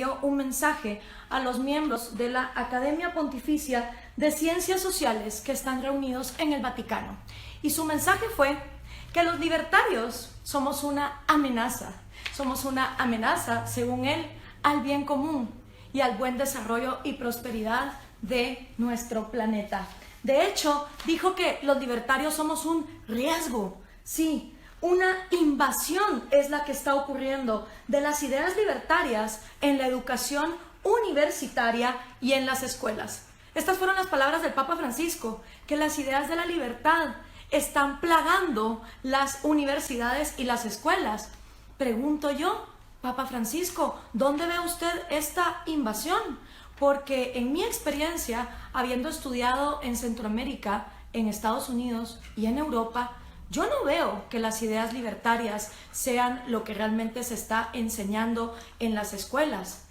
dio un mensaje a los miembros de la Academia Pontificia de Ciencias Sociales que están reunidos en el Vaticano. Y su mensaje fue que los libertarios somos una amenaza, según él, al bien común y al buen desarrollo y prosperidad de nuestro planeta. De hecho, dijo que los libertarios somos un riesgo, sí. Una invasión es la que está ocurriendo de las ideas libertarias en la educación universitaria y en las escuelas. Estas fueron las palabras del Papa Francisco, que las ideas de la libertad están plagando las universidades y las escuelas. Pregunto yo, Papa Francisco, ¿dónde ve usted esta invasión? Porque en mi experiencia, habiendo estudiado en Centroamérica, en Estados Unidos y en Europa, yo no veo que las ideas libertarias sean lo que realmente se está enseñando en las escuelas.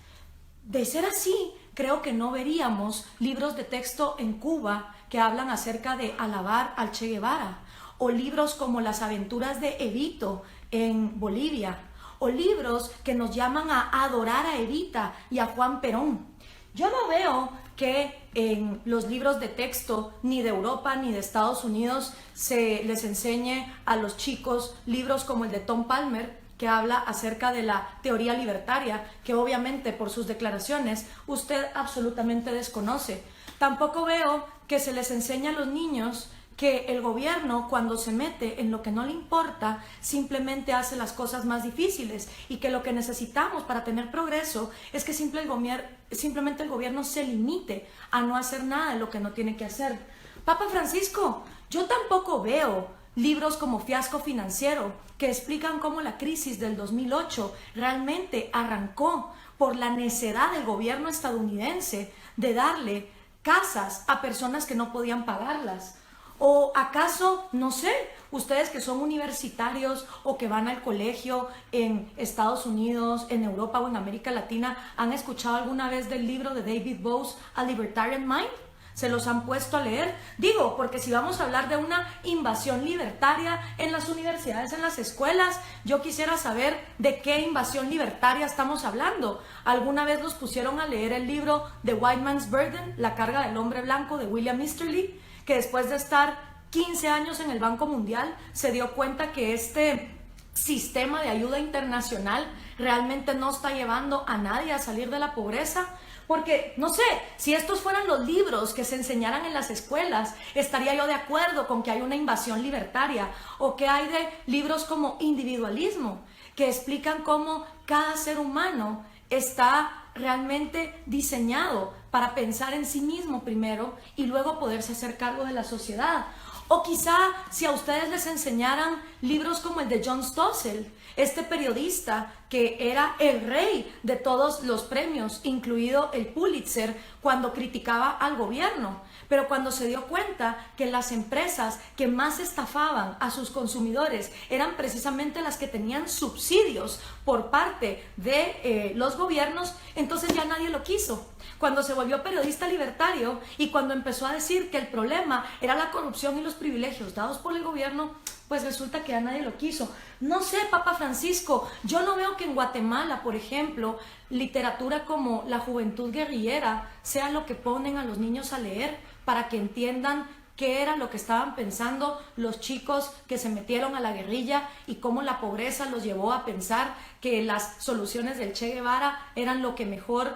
De ser así, creo que no veríamos libros de texto en Cuba que hablan acerca de alabar al Che Guevara, o libros como Las aventuras de Evito en Bolivia, o libros que nos llaman a adorar a Evita y a Juan Perón. Yo no veo que en los libros de texto ni de Europa ni de Estados Unidos se les enseñe a los chicos libros como el de Tom Palmer, que habla acerca de la teoría libertaria, que obviamente por sus declaraciones usted absolutamente desconoce. Tampoco veo que se les enseñe a los niños que el gobierno, cuando se mete en lo que no le importa, simplemente hace las cosas más difíciles, y que lo que necesitamos para tener progreso es que simplemente el gobierno se limite a no hacer nada de lo que no tiene que hacer. Papa Francisco, yo tampoco veo libros como Fiasco Financiero, que explican cómo la crisis del 2008 realmente arrancó por la necedad del gobierno estadounidense de darle casas a personas que no podían pagarlas. ¿O acaso, no sé, ustedes que son universitarios o que van al colegio en Estados Unidos, en Europa o en América Latina, han escuchado alguna vez del libro de David Boaz, A Libertarian Mind? ¿Se los han puesto a leer? Digo, porque si vamos a hablar de una invasión libertaria en las universidades, en las escuelas, yo quisiera saber de qué invasión libertaria estamos hablando. ¿Alguna vez los pusieron a leer el libro The White Man's Burden, La carga del hombre blanco, de William Easterly? Que después de estar 15 años en el Banco Mundial se dio cuenta que este sistema de ayuda internacional realmente no está llevando a nadie a salir de la pobreza. Porque, no sé, si estos fueran los libros que se enseñaran en las escuelas, estaría yo de acuerdo con que hay una invasión libertaria, o que hay de libros como Individualismo, que explican cómo cada ser humano está realmente diseñado para pensar en sí mismo primero y luego poderse hacer cargo de la sociedad. O quizá si a ustedes les enseñaran libros como el de John Stossel, este periodista que era el rey de todos los premios, incluido el Pulitzer, cuando criticaba al gobierno, pero cuando se dio cuenta que las empresas que más estafaban a sus consumidores eran precisamente las que tenían subsidios por parte de los gobiernos, entonces ya nadie lo quiso. Cuando se volvió periodista libertario y cuando empezó a decir que el problema era la corrupción y los privilegios dados por el gobierno, pues resulta que ya nadie lo quiso. No sé, Papa Francisco, yo no veo que en Guatemala, por ejemplo, literatura como La juventud guerrillera sea lo que ponen a los niños a leer para que entiendan qué era lo que estaban pensando los chicos que se metieron a la guerrilla y cómo la pobreza los llevó a pensar que las soluciones del Che Guevara eran lo que mejor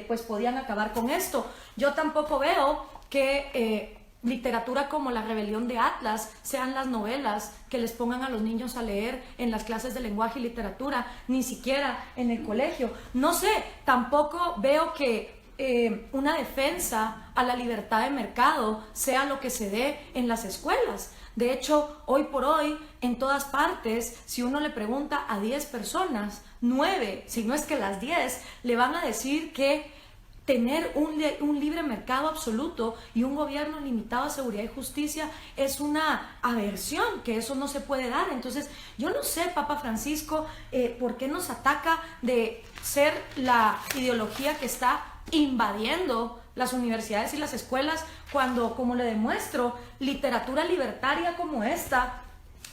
pues podían acabar con esto. Yo tampoco veo que literatura como La rebelión de Atlas sean las novelas que les pongan a los niños a leer en las clases de lenguaje y literatura, ni siquiera en el colegio. No sé, tampoco veo que una defensa a la libertad de mercado sea lo que se dé en las escuelas. De hecho, hoy por hoy, en todas partes, si uno le pregunta a 10 personas, 9, si no es que las 10, le van a decir que tener un libre mercado absoluto y un gobierno limitado a seguridad y justicia es una abersión, que eso no se puede dar. Entonces, yo no sé, Papa Francisco, por qué nos ataca de ser la ideología que está invadiendo las universidades y las escuelas, cuando, como le demuestro, literatura libertaria como esta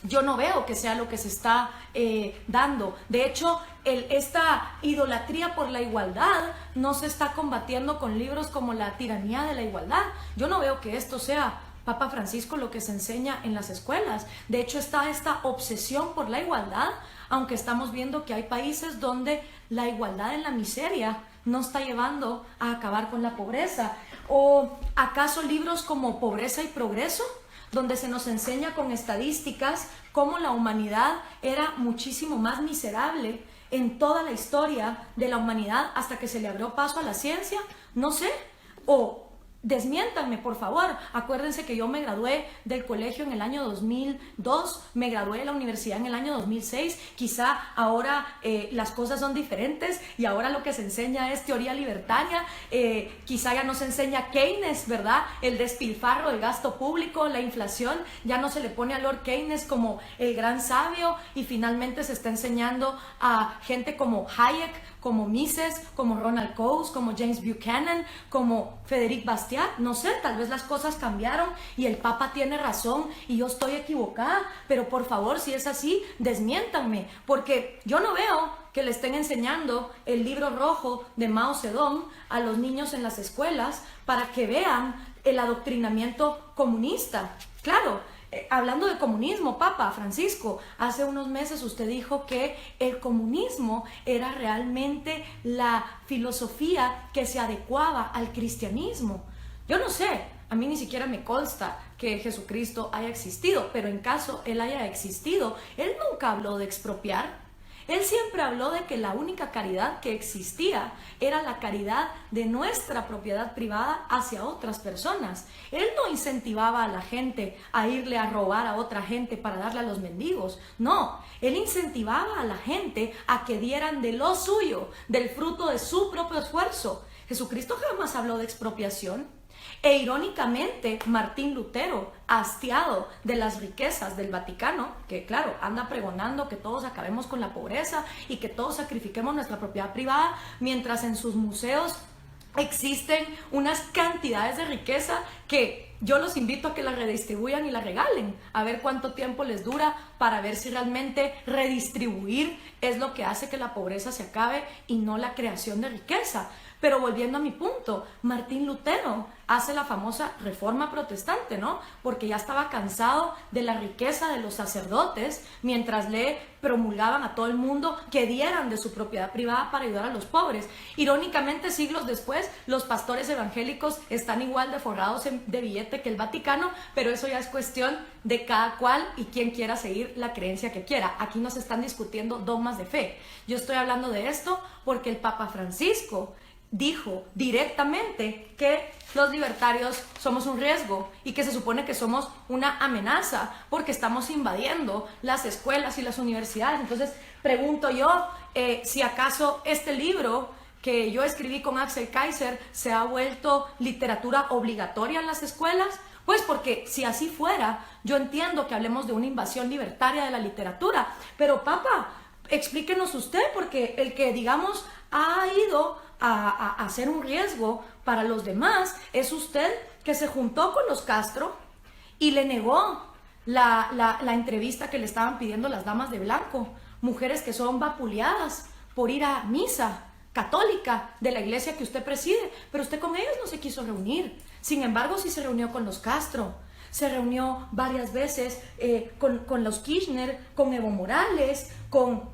yo no veo que sea lo que se está dando. De hecho, esta idolatría por la igualdad no se está combatiendo con libros como La tiranía de la igualdad. Yo no veo que esto sea, Papa Francisco, lo que se enseña en las escuelas. De hecho, está esta obsesión por la igualdad, aunque estamos viendo que hay países donde la igualdad en la miseria no está llevando a acabar con la pobreza. ¿O acaso libros como Pobreza y Progreso, donde se nos enseña con estadísticas cómo la humanidad era muchísimo más miserable en toda la historia de la humanidad hasta que se le abrió paso a la ciencia? No sé. O desmiéntanme, por favor. Acuérdense que yo me gradué del colegio en el año 2002, me gradué de la universidad en el año 2006. Quizá ahora las cosas son diferentes y ahora lo que se enseña es teoría libertaria. Quizá ya no se enseña Keynes, ¿verdad? El despilfarro del gasto público, la inflación. Ya no se le pone a Lord Keynes como el gran sabio, y finalmente se está enseñando a gente como Hayek, como Mises, como Ronald Coase, como James Buchanan, como Frédéric Bastiat. No sé, tal vez las cosas cambiaron y el Papa tiene razón y yo estoy equivocada, pero por favor, si es así, desmiéntanme, porque yo no veo que le estén enseñando el libro rojo de Mao Zedong a los niños en las escuelas para que vean el adoctrinamiento comunista. Claro. Hablando de comunismo, Papa Francisco, hace unos meses usted dijo que el comunismo era realmente la filosofía que se adecuaba al cristianismo. Yo no sé, a mí ni siquiera me consta que Jesucristo haya existido, pero en caso él haya existido, él nunca habló de expropiar. Él siempre habló de que la única caridad que existía era la caridad de nuestra propiedad privada hacia otras personas. Él no incentivaba a la gente a irle a robar a otra gente para darle a los mendigos. No, él incentivaba a la gente a que dieran de lo suyo, del fruto de su propio esfuerzo. Jesucristo jamás habló de expropiación. E irónicamente, Martín Lutero, hastiado de las riquezas del Vaticano, que claro, anda pregonando que todos acabemos con la pobreza y que todos sacrifiquemos nuestra propiedad privada, mientras en sus museos existen unas cantidades de riqueza que yo los invito a que la redistribuyan y la regalen, a ver cuánto tiempo les dura, para ver si realmente redistribuir es lo que hace que la pobreza se acabe y no la creación de riqueza. Pero volviendo a mi punto, Martín Lutero hace la famosa reforma protestante, ¿no? Porque ya estaba cansado de la riqueza de los sacerdotes mientras le promulgaban a todo el mundo que dieran de su propiedad privada para ayudar a los pobres. Irónicamente, siglos después, los pastores evangélicos están igual de forrados de billete que el Vaticano, pero eso ya es cuestión de cada cual y quien quiera seguir la creencia que quiera. Aquí no se están discutiendo dogmas de fe. Yo estoy hablando de esto porque el Papa Francisco dijo directamente que los libertarios somos un riesgo y que se supone que somos una amenaza porque estamos invadiendo las escuelas y las universidades. Entonces pregunto yo si acaso este libro que yo escribí con Axel Kaiser se ha vuelto literatura obligatoria en las escuelas. Pues porque si así fuera, yo entiendo que hablemos de una invasión libertaria de la literatura, pero Papa, explíquenos usted, porque el que digamos ha ido a ser un riesgo para los demás es usted, que se juntó con los Castro y le negó la entrevista que le estaban pidiendo las damas de blanco, mujeres que son vapuleadas por ir a misa católica de la iglesia que usted preside, pero usted con ellos no se quiso reunir. Sin embargo, sí se reunió con los Castro, se reunió varias veces con los Kirchner, con Evo Morales, con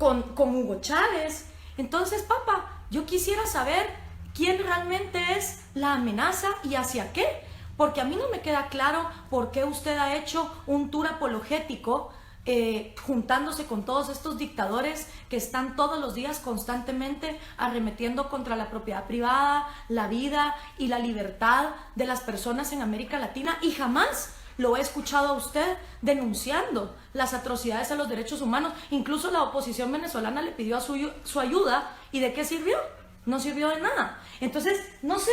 Hugo Chávez. Entonces, Papa, yo quisiera saber quién realmente es la amenaza y hacia qué, porque a mí no me queda claro por qué usted ha hecho un tour apologético juntándose con todos estos dictadores que están todos los días constantemente arremetiendo contra la propiedad privada, la vida y la libertad de las personas en América Latina, y jamás lo he escuchado a usted denunciando las atrocidades a los derechos humanos. Incluso la oposición venezolana le pidió su ayuda, ¿y de qué sirvió? No sirvió de nada. Entonces, no sé,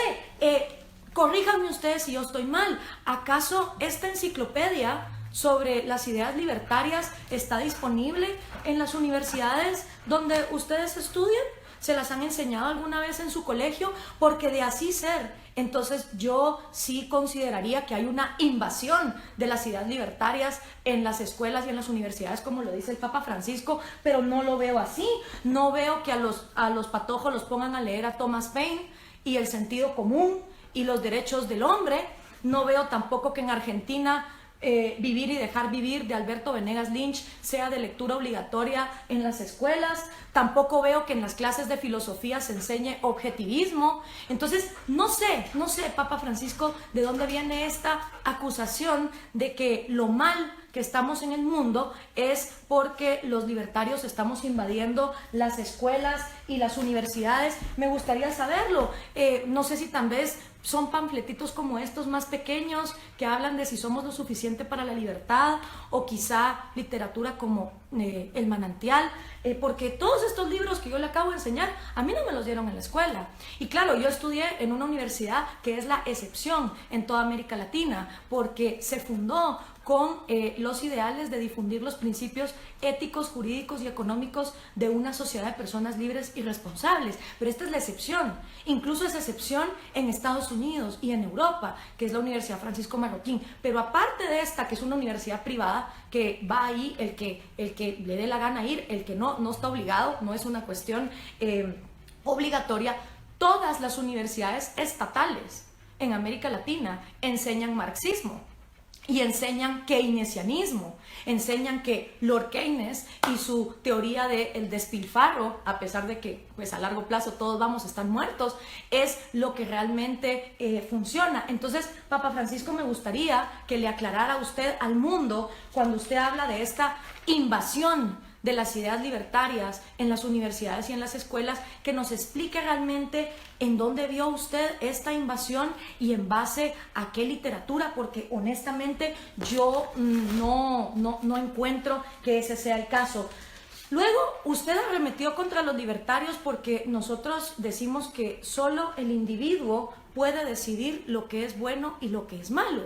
corríjanme ustedes si yo estoy mal. ¿Acaso esta enciclopedia sobre las ideas libertarias está disponible en las universidades donde ustedes estudian? ¿Se las han enseñado alguna vez en su colegio? Porque de así ser, entonces yo sí consideraría que hay una invasión de las ideas libertarias en las escuelas y en las universidades, como lo dice el Papa Francisco, pero no lo veo así. No veo que a los patojos los pongan a leer a Thomas Paine y el sentido común y los derechos del hombre. No veo tampoco que en Argentina Vivir y dejar vivir de Alberto Venegas Lynch sea de lectura obligatoria en las escuelas. Tampoco veo que en las clases de filosofía se enseñe objetivismo. Entonces, no sé, Papa Francisco, de dónde viene esta acusación de que lo mal que estamos en el mundo es porque los libertarios estamos invadiendo las escuelas y las universidades. Me gustaría saberlo. No sé si tal vez son panfletitos como estos más pequeños que hablan de si somos lo suficiente para la libertad, o quizá literatura como El Manantial, porque todos estos libros que yo le acabo de enseñar a mí no me los dieron en la escuela. Y claro, yo estudié en una universidad que es la excepción en toda América Latina, porque se fundó con los ideales de difundir los principios éticos, jurídicos y económicos de una sociedad de personas libres y responsables. Pero esta es la excepción. Incluso es excepción en Estados Unidos y en Europa, que es la Universidad Francisco Marroquín. Pero aparte de esta, que es una universidad privada, que va ahí el que le dé la gana ir, el que no está obligado, no es una cuestión obligatoria. Todas las universidades estatales en América Latina enseñan marxismo y enseñan keynesianismo, enseñan que Lord Keynes y su teoría del despilfarro, a pesar de que pues a largo plazo todos vamos a estar muertos, es lo que realmente funciona. Entonces, Papa Francisco, me gustaría que le aclarara a usted, al mundo, cuando usted habla de esta invasión de las ideas libertarias en las universidades y en las escuelas, que nos explique realmente en dónde vio usted esta invasión y en base a qué literatura, porque honestamente yo no encuentro que ese sea el caso. Luego, usted arremetió contra los libertarios porque nosotros decimos que solo el individuo puede decidir lo que es bueno y lo que es malo.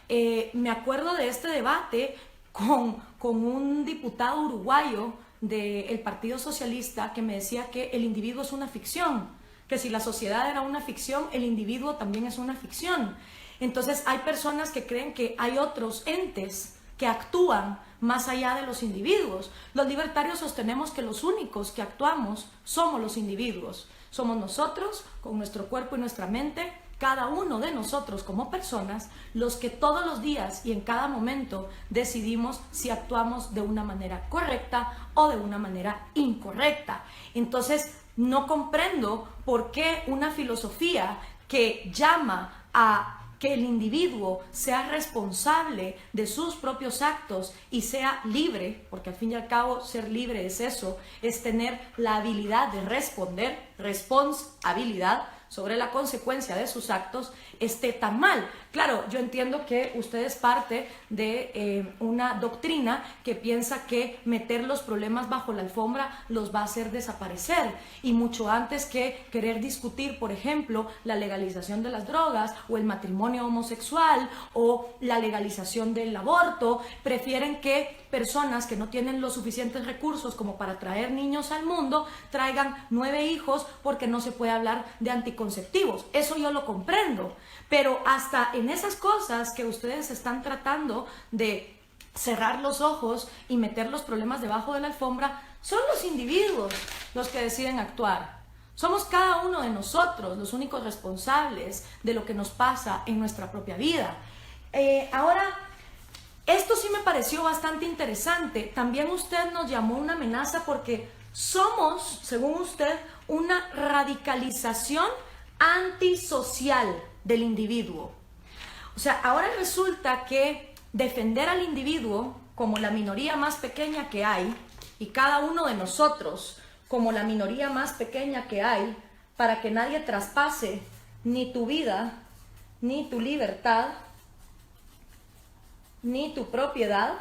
Me acuerdo de este debate con un diputado uruguayo del Partido Socialista que me decía que el individuo es una ficción, que si la sociedad era una ficción, el individuo también es una ficción. Entonces hay personas que creen que hay otros entes que actúan más allá de los individuos. Los libertarios sostenemos que los únicos que actuamos somos los individuos. Somos nosotros, con nuestro cuerpo y nuestra mente, cada uno de nosotros como personas, los que todos los días y en cada momento decidimos si actuamos de una manera correcta o de una manera incorrecta. Entonces, no comprendo por qué una filosofía que llama a que el individuo sea responsable de sus propios actos y sea libre, porque al fin y al cabo ser libre es eso, es tener la habilidad de responder, responsabilidad sobre la consecuencia de sus actos, esté tan mal. Claro, yo entiendo que usted es parte de una doctrina que piensa que meter los problemas bajo la alfombra los va a hacer desaparecer, y mucho antes que querer discutir, por ejemplo, la legalización de las drogas o el matrimonio homosexual o la legalización del aborto, prefieren que personas que no tienen los suficientes recursos como para traer niños al mundo traigan 9 hijos porque no se puede hablar de anticonceptivos. Eso yo lo comprendo, pero hasta en esas cosas que ustedes están tratando de cerrar los ojos y meter los problemas debajo de la alfombra, son los individuos los que deciden actuar. Somos cada uno de nosotros los únicos responsables de lo que nos pasa en nuestra propia vida. Ahora, esto sí me pareció bastante interesante. También usted nos llamó una amenaza porque somos, según usted, una radicalización antisocial del individuo. O sea, ahora resulta que defender al individuo como la minoría más pequeña que hay, y cada uno de nosotros como la minoría más pequeña que hay, para que nadie traspase ni tu vida, ni tu libertad, ni tu propiedad,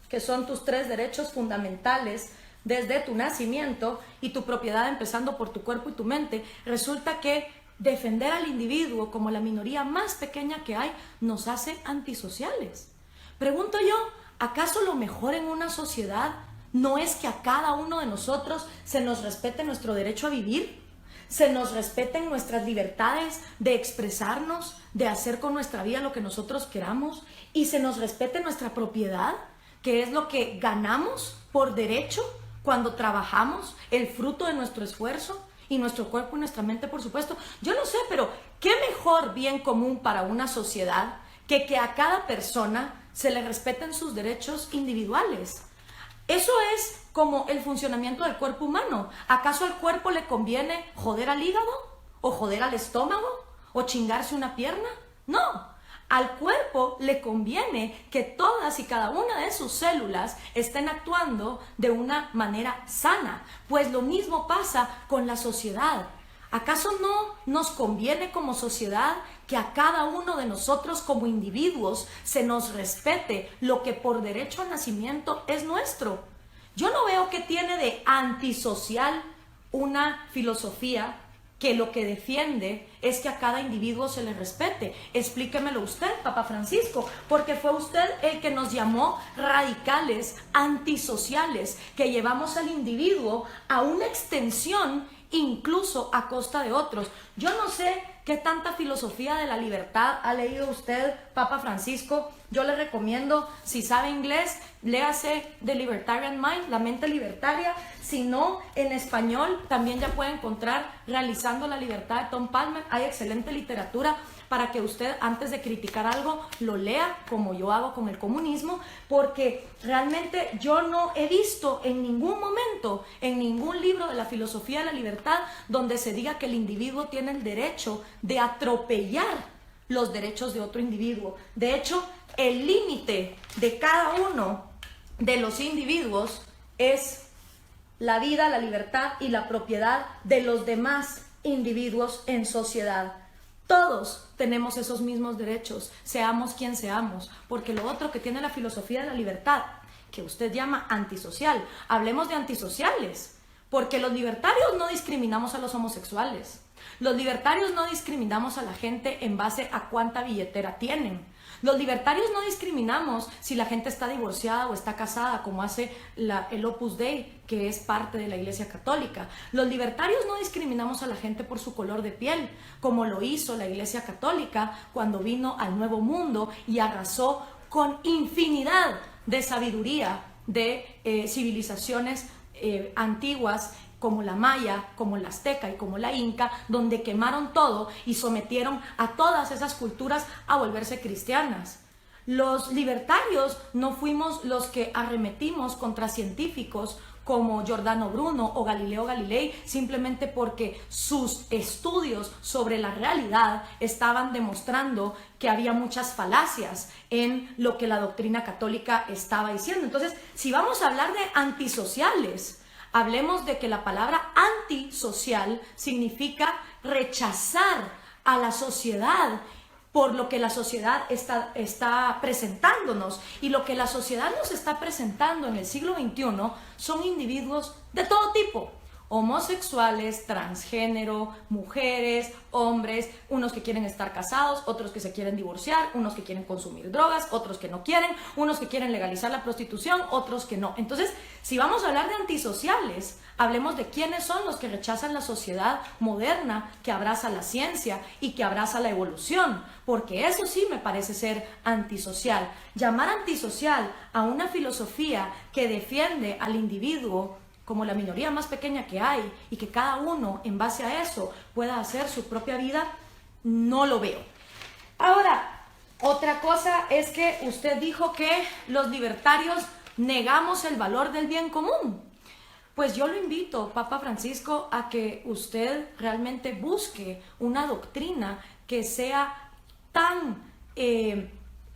que son tus 3 derechos fundamentales desde tu nacimiento, y tu propiedad empezando por tu cuerpo y tu mente. Resulta que defender al individuo como la minoría más pequeña que hay nos hace antisociales. Pregunto yo, ¿acaso lo mejor en una sociedad ¿No es que a cada uno de nosotros se nos respete nuestro derecho a vivir? ¿Se nos respeten nuestras libertades de expresarnos, de hacer con nuestra vida lo que nosotros queramos? ¿Y se nos respete nuestra propiedad, que es lo que ganamos por derecho cuando trabajamos, el fruto de nuestro esfuerzo? Y nuestro cuerpo y nuestra mente, por supuesto. Yo no sé, pero ¿qué mejor bien común para una sociedad que a cada persona se le respeten sus derechos individuales? Eso es como el funcionamiento del cuerpo humano. ¿Acaso al cuerpo le conviene joder al hígado? ¿O joder al estómago? ¿O chingarse una pierna? No. Al cuerpo le conviene que todas y cada una de sus células estén actuando de una manera sana. Pues lo mismo pasa con la sociedad. ¿Acaso no nos conviene como sociedad que a cada uno de nosotros como individuos se nos respete lo que por derecho al nacimiento es nuestro? Yo no veo qué tiene de antisocial una filosofía que lo que defiende es que a cada individuo se le respete. Explíquemelo usted, Papa Francisco, porque fue usted el que nos llamó radicales, antisociales, que llevamos al individuo a una extensión incluso a costa de otros. Yo no sé qué tanta filosofía de la libertad ha leído usted, Papa Francisco. Yo le recomiendo, si sabe inglés, léase The Libertarian Mind, la mente libertaria. Si no, en español también ya puede encontrar Realizando la Libertad de Tom Palmer. Hay excelente literatura para que usted, antes de criticar algo, lo lea, como yo hago con el comunismo, porque realmente yo no he visto en ningún momento, en ningún libro de la filosofía de la libertad, donde se diga que el individuo tiene el derecho de atropellar los derechos de otro individuo. De hecho, el límite de cada uno de los individuos es la vida, la libertad y la propiedad de los demás individuos en sociedad. Todos tenemos esos mismos derechos, seamos quien seamos, porque lo otro que tiene la filosofía de la libertad, que usted llama antisocial, hablemos de antisociales, porque los libertarios no discriminamos a los homosexuales, los libertarios no discriminamos a la gente en base a cuánta billetera tienen. Los libertarios no discriminamos si la gente está divorciada o está casada, como hace el Opus Dei, que es parte de la Iglesia Católica. Los libertarios no discriminamos a la gente por su color de piel, como lo hizo la Iglesia Católica cuando vino al Nuevo Mundo y arrasó con infinidad de sabiduría de civilizaciones antiguas, como la maya, como la azteca y como la inca, donde quemaron todo y sometieron a todas esas culturas a volverse cristianas. Los libertarios no fuimos los que arremetimos contra científicos como Giordano Bruno o Galileo Galilei, simplemente porque sus estudios sobre la realidad estaban demostrando que había muchas falacias en lo que la doctrina católica estaba diciendo. Entonces, si vamos a hablar de antisociales, hablemos de que la palabra antisocial significa rechazar a la sociedad por lo que la sociedad está presentándonos. Y lo que la sociedad nos está presentando en el siglo XXI son individuos de todo tipo. Homosexuales, transgénero, mujeres, hombres, unos que quieren estar casados, otros que se quieren divorciar, unos que quieren consumir drogas, otros que no quieren, unos que quieren legalizar la prostitución, otros que no. Entonces, si vamos a hablar de antisociales, hablemos de quiénes son los que rechazan la sociedad moderna que abraza la ciencia y que abraza la evolución, porque eso sí me parece ser antisocial. Llamar antisocial a una filosofía que defiende al individuo como la minoría más pequeña que hay y que cada uno en base a eso pueda hacer su propia vida, no lo veo. Ahora, otra cosa es que usted dijo que los libertarios negamos el valor del bien común. Pues yo lo invito, Papa Francisco, a que usted realmente busque una doctrina que sea tan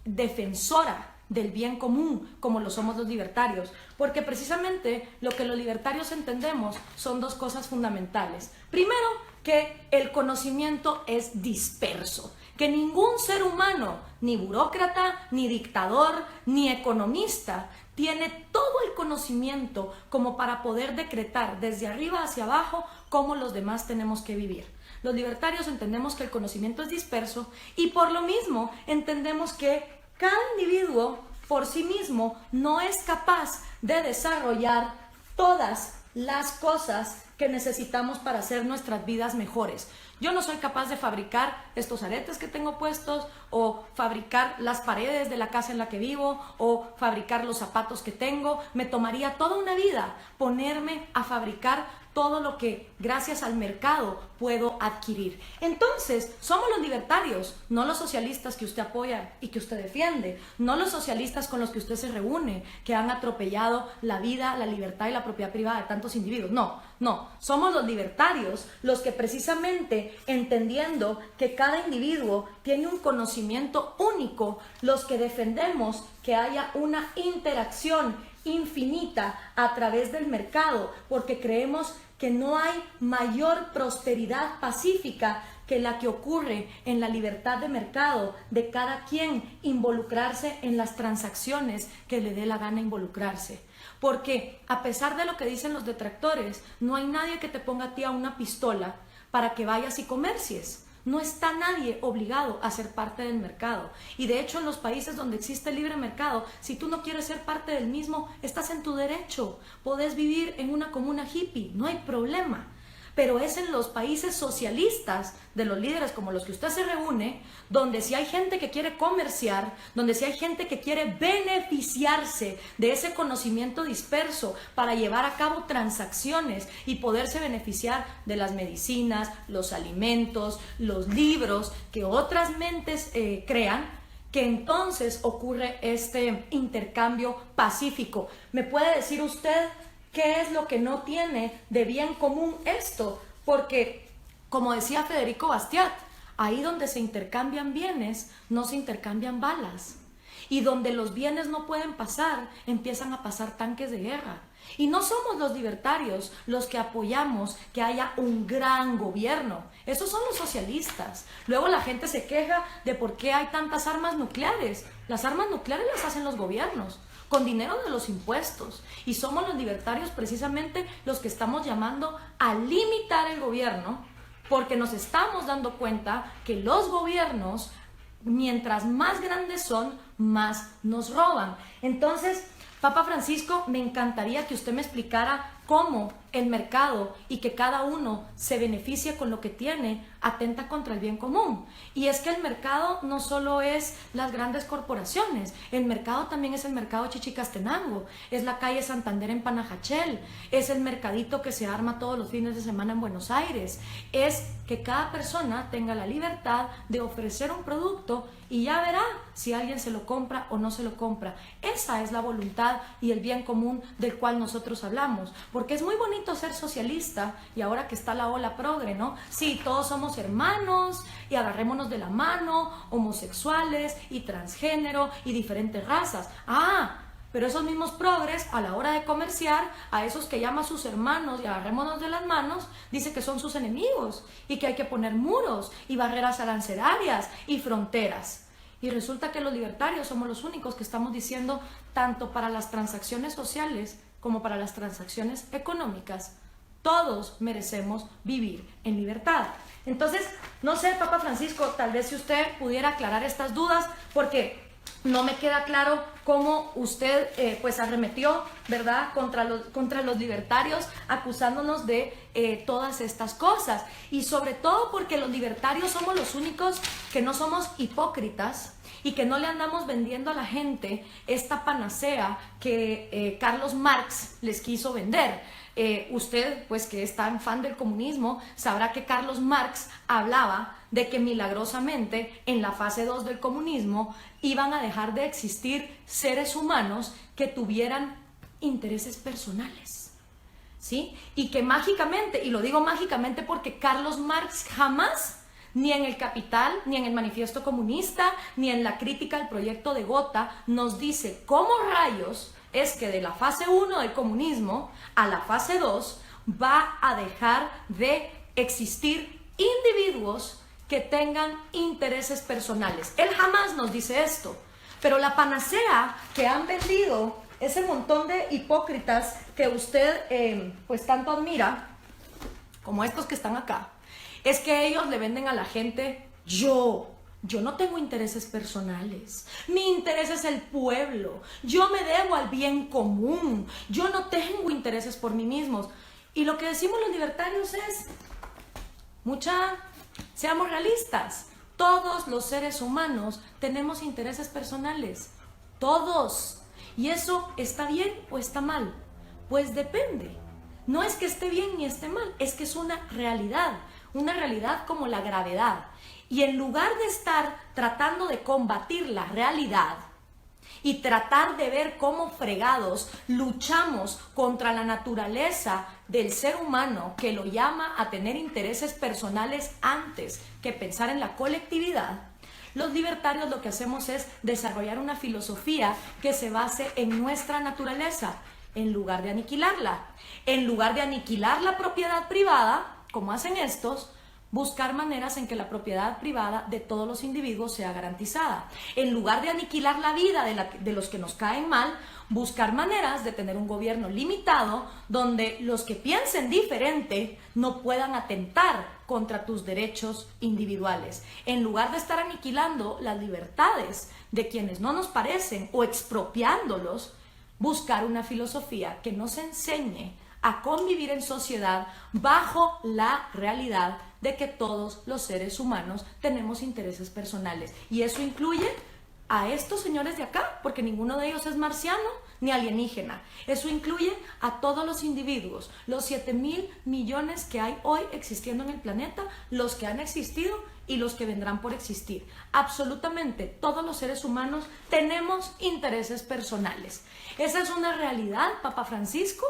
defensora del bien común como lo somos los libertarios, porque precisamente lo que los libertarios entendemos son dos cosas fundamentales. Primero, que el conocimiento es disperso, que ningún ser humano, ni burócrata, ni dictador, ni economista, tiene todo el conocimiento como para poder decretar desde arriba hacia abajo cómo los demás tenemos que vivir. Los libertarios entendemos que el conocimiento es disperso y por lo mismo entendemos que cada individuo por sí mismo no es capaz de desarrollar todas las cosas que necesitamos para hacer nuestras vidas mejores. Yo no soy capaz de fabricar estos aretes que tengo puestos, o fabricar las paredes de la casa en la que vivo, o fabricar los zapatos que tengo. Me tomaría toda una vida ponerme a fabricar todo lo que gracias al mercado puedo adquirir. Entonces, somos los libertarios, no los socialistas que usted apoya y que usted defiende, no los socialistas con los que usted se reúne, que han atropellado la vida, la libertad y la propiedad privada de tantos individuos. No, somos los libertarios los que precisamente, entendiendo que cada individuo tiene un conocimiento único, los que defendemos que haya una interacción infinita a través del mercado, porque creemos que no hay mayor prosperidad pacífica que la que ocurre en la libertad de mercado, de cada quien involucrarse en las transacciones que le dé la gana involucrarse. Porque a pesar de lo que dicen los detractores, no hay nadie que te ponga a ti a una pistola para que vayas y comercies. No está nadie obligado a ser parte del mercado. Y de hecho, en los países donde existe el libre mercado, si tú no quieres ser parte del mismo, estás en tu derecho. Podés vivir en una comuna hippie, no hay problema. Pero es en los países socialistas, de los líderes como los que usted se reúne, donde si hay gente que quiere comerciar, donde si hay gente que quiere beneficiarse de ese conocimiento disperso para llevar a cabo transacciones y poderse beneficiar de las medicinas, los alimentos, los libros que otras mentes crean, que entonces ocurre este intercambio pacífico. ¿Me puede decir usted qué es lo que no tiene de bien común esto? Porque, como decía Federico Bastiat, ahí donde se intercambian bienes, no se intercambian balas. Y donde los bienes no pueden pasar, empiezan a pasar tanques de guerra. Y no somos los libertarios los que apoyamos que haya un gran gobierno. Esos son los socialistas. Luego la gente se queja de por qué hay tantas armas nucleares. Las armas nucleares las hacen los gobiernos, con dinero de los impuestos. Y somos los libertarios precisamente los que estamos llamando a limitar el gobierno, porque nos estamos dando cuenta que los gobiernos, mientras más grandes son, más nos roban. Entonces, Papa Francisco, me encantaría que usted me explicara cómo el mercado y que cada uno se beneficie con lo que tiene atenta contra el bien común. Y es que el mercado no solo es las grandes corporaciones, el mercado también es el mercado Chichicastenango, es la calle Santander en Panajachel, es el mercadito que se arma todos los fines de semana en Buenos Aires, es que cada persona tenga la libertad de ofrecer un producto y ya verá si alguien se lo compra o no se lo compra. Esa es la voluntad y el bien común del cual nosotros hablamos, porque es muy bonito ser socialista y ahora que está la ola progre, ¿no? Sí, todos somos hermanos y agarrémonos de la mano, homosexuales y transgénero y diferentes razas. Pero esos mismos progres, a la hora de comerciar, a esos que llama sus hermanos y agarrémonos de las manos, dice que son sus enemigos y que hay que poner muros y barreras arancelarias y fronteras. Y resulta que los libertarios somos los únicos que estamos diciendo, tanto para las transacciones sociales como para las transacciones económicas, todos merecemos vivir en libertad. Entonces, no sé, Papa Francisco, tal vez si usted pudiera aclarar estas dudas, porque no me queda claro cómo usted pues arremetió, ¿verdad?, contra los libertarios, acusándonos de todas estas cosas. Y sobre todo porque los libertarios somos los únicos que no somos hipócritas y que no le andamos vendiendo a la gente esta panacea que Carlos Marx les quiso vender. Usted, pues que es tan fan del comunismo, sabrá que Carlos Marx hablaba de que milagrosamente en la fase 2 del comunismo iban a dejar de existir seres humanos que tuvieran intereses personales, ¿sí? Y que mágicamente, y lo digo mágicamente porque Carlos Marx jamás, ni en el Capital, ni en el Manifiesto Comunista, ni en la crítica al proyecto de Gotha, nos dice cómo rayos es que de la fase 1 del comunismo a la fase 2 va a dejar de existir individuos que tengan intereses personales. Él jamás nos dice esto, pero la panacea que han vendido ese montón de hipócritas que usted pues tanto admira, como estos que están acá, es que ellos le venden a la gente: yo Yo no tengo intereses personales. Mi interés es el pueblo. Yo me debo al bien común. Yo no tengo intereses por mí mismos. Y lo que decimos los libertarios es, seamos realistas. Todos los seres humanos tenemos intereses personales. Todos. ¿Y eso está bien o está mal? Pues depende. No es que esté bien ni esté mal, es que es una realidad como la gravedad. Y en lugar de estar tratando de combatir la realidad y tratar de ver cómo fregados luchamos contra la naturaleza del ser humano que lo llama a tener intereses personales antes que pensar en la colectividad, los libertarios lo que hacemos es desarrollar una filosofía que se base en nuestra naturaleza, en lugar de aniquilarla. En lugar de aniquilar la propiedad privada, como hacen estos, buscar maneras en que la propiedad privada de todos los individuos sea garantizada. En lugar de aniquilar la vida de los que nos caen mal, buscar maneras de tener un gobierno limitado donde los que piensen diferente no puedan atentar contra tus derechos individuales. En lugar de estar aniquilando las libertades de quienes no nos parecen o expropiándolos, buscar una filosofía que nos enseñe a convivir en sociedad bajo la realidad de que todos los seres humanos tenemos intereses personales. Y eso incluye a estos señores de acá, porque ninguno de ellos es marciano ni alienígena. Eso incluye a todos los individuos, los 7.000 millones que hay hoy existiendo en el planeta, los que han existido y los que vendrán por existir. Absolutamente todos los seres humanos tenemos intereses personales. Esa es una realidad, Papa Francisco,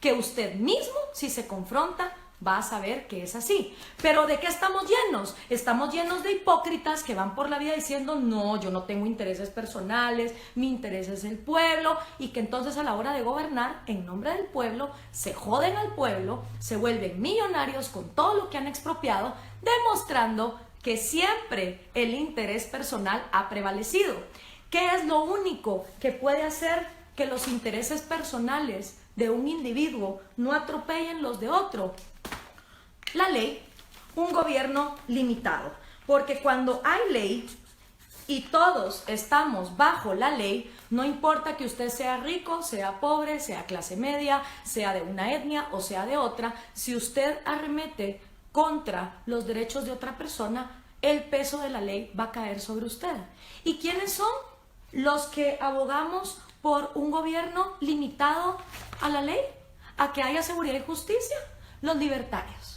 que usted mismo, si se confronta, va a saber que es así. Pero ¿de qué estamos llenos? Estamos llenos de hipócritas que van por la vida diciendo, no, yo no tengo intereses personales, mi interés es el pueblo, y que entonces a la hora de gobernar en nombre del pueblo, se joden al pueblo, se vuelven millonarios con todo lo que han expropiado, demostrando que siempre el interés personal ha prevalecido. ¿Qué es lo único que puede hacer que los intereses personales de un individuo no atropellen los de otro? La ley, un gobierno limitado, porque cuando hay ley y todos estamos bajo la ley, no importa que usted sea rico, sea pobre, sea clase media, sea de una etnia o sea de otra, si usted arremete contra los derechos de otra persona, el peso de la ley va a caer sobre usted. ¿Y quiénes son los que abogamos por un gobierno limitado a la ley, a que haya seguridad y justicia? Los libertarios.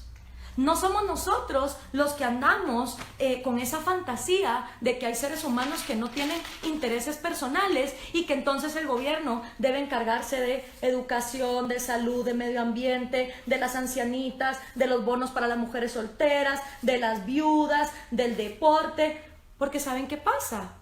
No somos nosotros los que andamos con esa fantasía de que hay seres humanos que no tienen intereses personales y que entonces el gobierno debe encargarse de educación, de salud, de medio ambiente, de las ancianitas, de los bonos para las mujeres solteras, de las viudas, del deporte. Porque ¿saben qué pasa?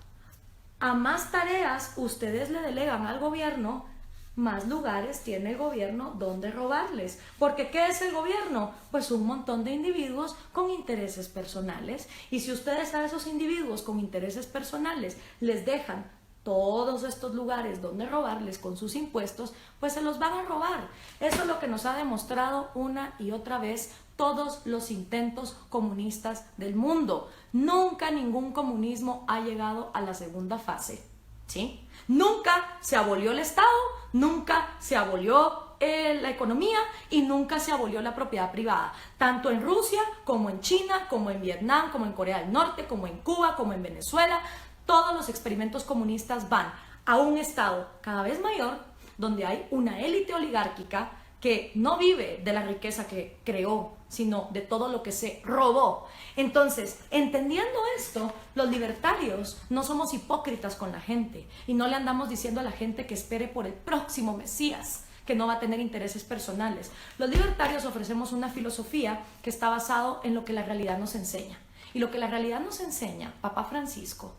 A más tareas ustedes le delegan al gobierno, más lugares tiene el gobierno donde robarles. Porque ¿qué es el gobierno? Pues un montón de individuos con intereses personales. Y si ustedes a esos individuos con intereses personales les dejan todos estos lugares donde robarles con sus impuestos, pues se los van a robar. Eso es lo que nos ha demostrado una y otra vez todos los intentos comunistas del mundo. Nunca ningún comunismo ha llegado a la segunda fase, ¿sí? Nunca se abolió el Estado, nunca se abolió la economía y nunca se abolió la propiedad privada. Tanto en Rusia, como en China, como en Vietnam, como en Corea del Norte, como en Cuba, como en Venezuela, todos los experimentos comunistas van a un Estado cada vez mayor, donde hay una élite oligárquica que no vive de la riqueza que creó, sino de todo lo que se robó. Entonces, entendiendo esto, los libertarios no somos hipócritas con la gente y no le andamos diciendo a la gente que espere por el próximo Mesías, que no va a tener intereses personales. Los libertarios ofrecemos una filosofía que está basado en lo que la realidad nos enseña. Y lo que la realidad nos enseña, Papa Francisco,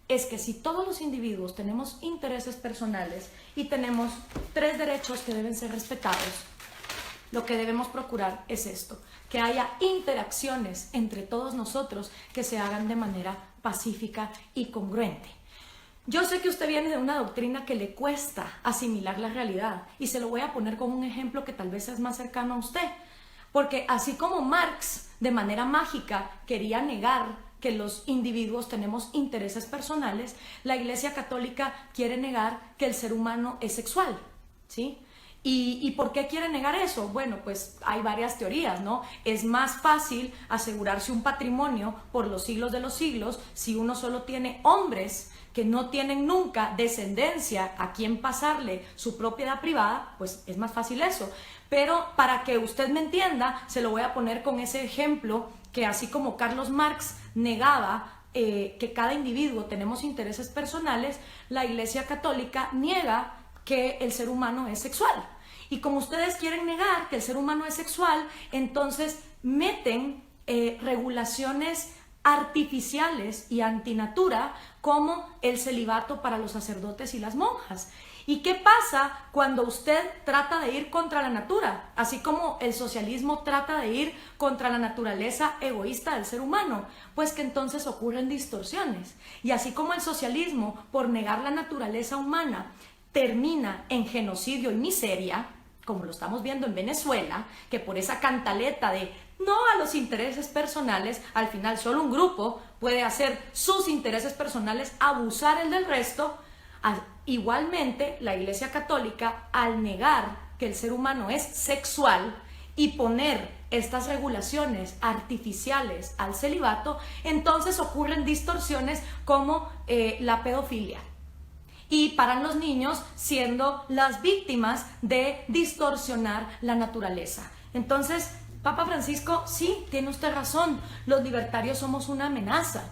es que si todos los individuos tenemos intereses personales y tenemos 3 derechos que deben ser respetados, lo que debemos procurar es esto, que haya interacciones entre todos nosotros que se hagan de manera pacífica y congruente. Yo sé que usted viene de una doctrina que le cuesta asimilar la realidad y se lo voy a poner con un ejemplo que tal vez es más cercano a usted, porque así como Marx de manera mágica quería negar que los individuos tenemos intereses personales, la Iglesia Católica quiere negar que el ser humano es sexual, ¿sí? ¿Y por qué quiere negar eso? Bueno, pues hay varias teorías, ¿no? Es más fácil asegurarse un patrimonio por los siglos de los siglos si uno solo tiene hombres que no tienen nunca descendencia a quien pasarle su propiedad privada, pues es más fácil eso. Pero para que usted me entienda, se lo voy a poner con ese ejemplo que así como Carlos Marx negaba que cada individuo tenemos intereses personales, la Iglesia Católica niega que el ser humano es sexual. Y como ustedes quieren negar que el ser humano es sexual, entonces meten regulaciones artificiales y antinatura como el celibato para los sacerdotes y las monjas. ¿Y qué pasa cuando usted trata de ir contra la natura? Así como el socialismo trata de ir contra la naturaleza egoísta del ser humano, pues que entonces ocurren distorsiones. Y así como el socialismo, por negar la naturaleza humana, termina en genocidio y miseria, como lo estamos viendo en Venezuela, que por esa cantaleta de no a los intereses personales, al final solo un grupo puede hacer sus intereses personales, abusar el del resto. Igualmente, la Iglesia Católica, al negar que el ser humano es sexual y poner estas regulaciones artificiales al celibato, entonces ocurren distorsiones como la pedofilia. Y paran los niños siendo las víctimas de distorsionar la naturaleza. Entonces, Papa Francisco, sí, tiene usted razón, los libertarios somos una amenaza,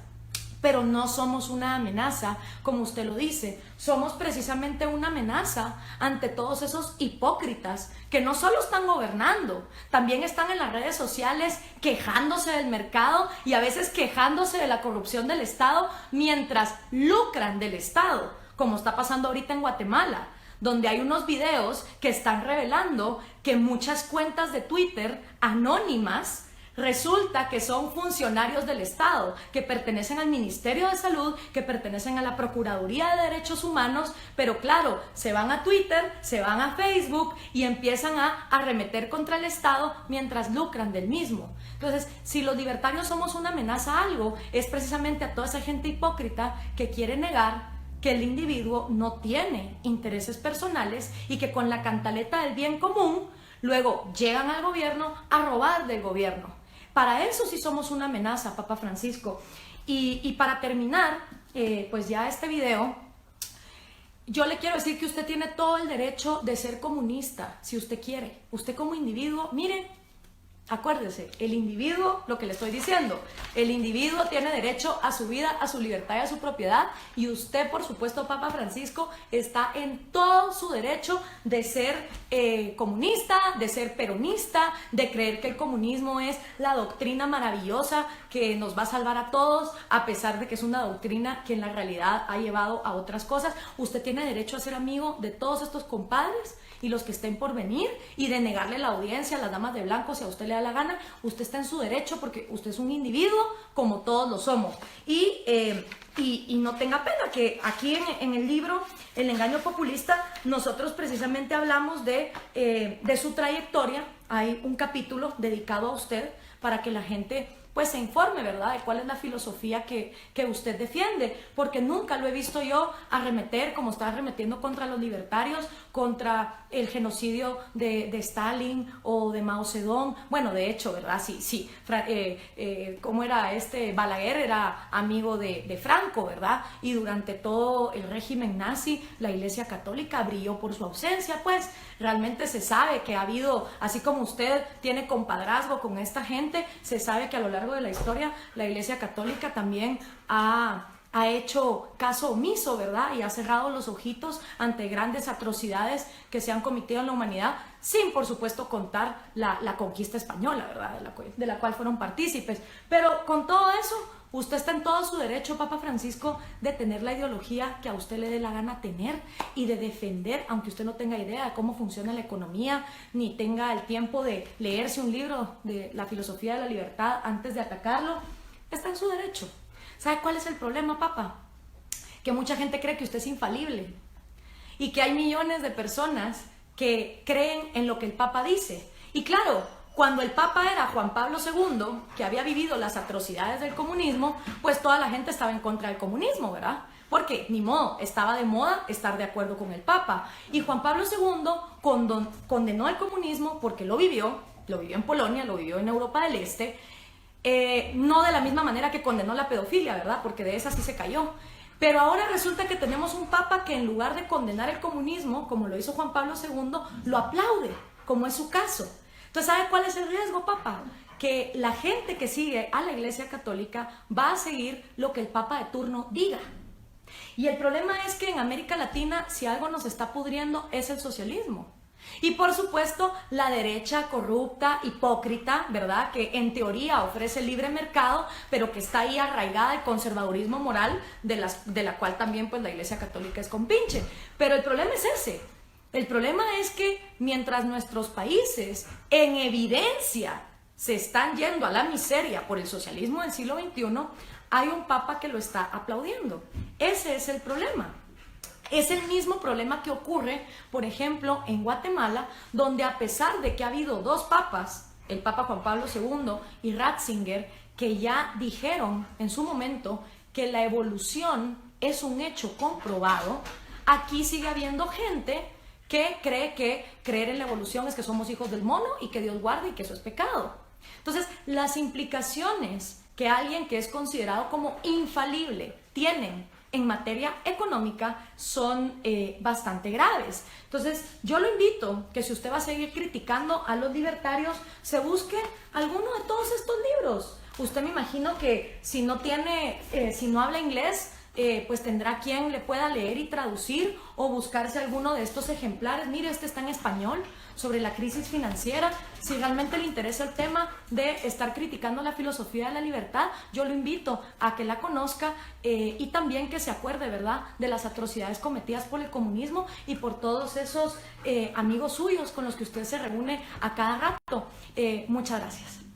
pero no somos una amenaza como usted lo dice, somos precisamente una amenaza ante todos esos hipócritas que no solo están gobernando, también están en las redes sociales quejándose del mercado y a veces quejándose de la corrupción del Estado mientras lucran del Estado, como está pasando ahorita en Guatemala, donde hay unos videos que están revelando que muchas cuentas de Twitter anónimas resulta que son funcionarios del Estado, que pertenecen al Ministerio de Salud, que pertenecen a la Procuraduría de Derechos Humanos, pero claro, se van a Twitter, se van a Facebook y empiezan a arremeter contra el Estado mientras lucran del mismo. Entonces, si los libertarios somos una amenaza a algo, es precisamente a toda esa gente hipócrita que quiere negar que el individuo no tiene intereses personales y que con la cantaleta del bien común luego llegan al gobierno a robar del gobierno. Para eso sí somos una amenaza, Papa Francisco. Y para terminar, pues ya este video, yo le quiero decir que usted tiene todo el derecho de ser comunista, si usted quiere. Usted como individuo, mire, acuérdese, el individuo, lo que le estoy diciendo, el individuo tiene derecho a su vida, a su libertad y a su propiedad, y usted, por supuesto, Papa Francisco, está en todo su derecho de ser comunista, de ser peronista, de creer que el comunismo es la doctrina maravillosa que nos va a salvar a todos, a pesar de que es una doctrina que en la realidad ha llevado a otras cosas. Usted tiene derecho a ser amigo de todos estos compadres y los que estén por venir, y de negarle la audiencia a las damas de blanco si a usted le da la gana. Usted está en su derecho porque usted es un individuo como todos lo somos. Y no tenga pena que aquí en el libro El engaño populista nosotros precisamente hablamos de su trayectoria. Hay un capítulo dedicado a usted para que la gente pues se informe, ¿verdad?, de cuál es la filosofía que usted defiende, porque nunca lo he visto yo arremeter como está arremetiendo contra los libertarios, contra el genocidio de Stalin o de Mao Zedong. Bueno, de hecho, ¿verdad? Sí, ¿cómo era Balaguer era amigo de Franco, ¿verdad? Y durante todo el régimen nazi, la Iglesia Católica brilló por su ausencia, pues realmente se sabe que ha habido, así como usted tiene compadrazgo con esta gente, se sabe que a lo largo de la historia la Iglesia Católica también ha hecho caso omiso, ¿verdad? Y ha cerrado los ojitos ante grandes atrocidades que se han cometido en la humanidad, sin por supuesto contar la conquista española, ¿verdad? De la cual fueron partícipes. Pero con todo eso, usted está en todo su derecho, Papa Francisco, de tener la ideología que a usted le dé la gana tener y de defender, aunque usted no tenga idea de cómo funciona la economía, ni tenga el tiempo de leerse un libro de la filosofía de la libertad antes de atacarlo. Está en su derecho. ¿Sabe cuál es el problema, Papa? Que mucha gente cree que usted es infalible y que hay millones de personas que creen en lo que el Papa dice. Y claro, Cuando el Papa era Juan Pablo II, que había vivido las atrocidades del comunismo, pues toda la gente estaba en contra del comunismo, ¿verdad? Porque ni modo, estaba de moda estar de acuerdo con el Papa. Y Juan Pablo II condenó el comunismo porque lo vivió en Polonia, lo vivió en Europa del Este, no de la misma manera que condenó la pedofilia, ¿verdad? Porque de esa sí se cayó. Pero ahora resulta que tenemos un Papa que en lugar de condenar el comunismo, como lo hizo Juan Pablo II, lo aplaude, como es su caso. Entonces, ¿sabe cuál es el riesgo, Papa? Que la gente que sigue a la Iglesia Católica va a seguir lo que el Papa de turno diga. Y el problema es que en América Latina, si algo nos está pudriendo, es el socialismo. Y por supuesto, la derecha corrupta, hipócrita, ¿verdad? Que en teoría ofrece libre mercado, pero que está ahí arraigada el conservadurismo moral, de la cual también pues la Iglesia Católica es compinche. Pero el problema es ese. El problema es que mientras nuestros países en evidencia se están yendo a la miseria por el socialismo del siglo XXI, hay un papa que lo está aplaudiendo. Ese es el problema. Es el mismo problema que ocurre, por ejemplo, en Guatemala, donde a pesar de que ha habido dos papas, el Papa Juan Pablo II y Ratzinger, que ya dijeron en su momento que la evolución es un hecho comprobado, aquí sigue habiendo gente que cree que creer en la evolución es que somos hijos del mono y que Dios guarde y que eso es pecado. Entonces, las implicaciones que alguien que es considerado como infalible tienen en materia económica son bastante graves. Entonces, yo lo invito que si usted va a seguir criticando a los libertarios, se busque alguno de todos estos libros. Usted me imagino que si no habla inglés, pues tendrá quien le pueda leer y traducir o buscarse alguno de estos ejemplares. Mire, este está en español, sobre la crisis financiera. Si realmente le interesa el tema de estar criticando la filosofía de la libertad, yo lo invito a que la conozca y también que se acuerde, ¿verdad?, de las atrocidades cometidas por el comunismo y por todos esos amigos suyos con los que usted se reúne a cada rato. Muchas gracias.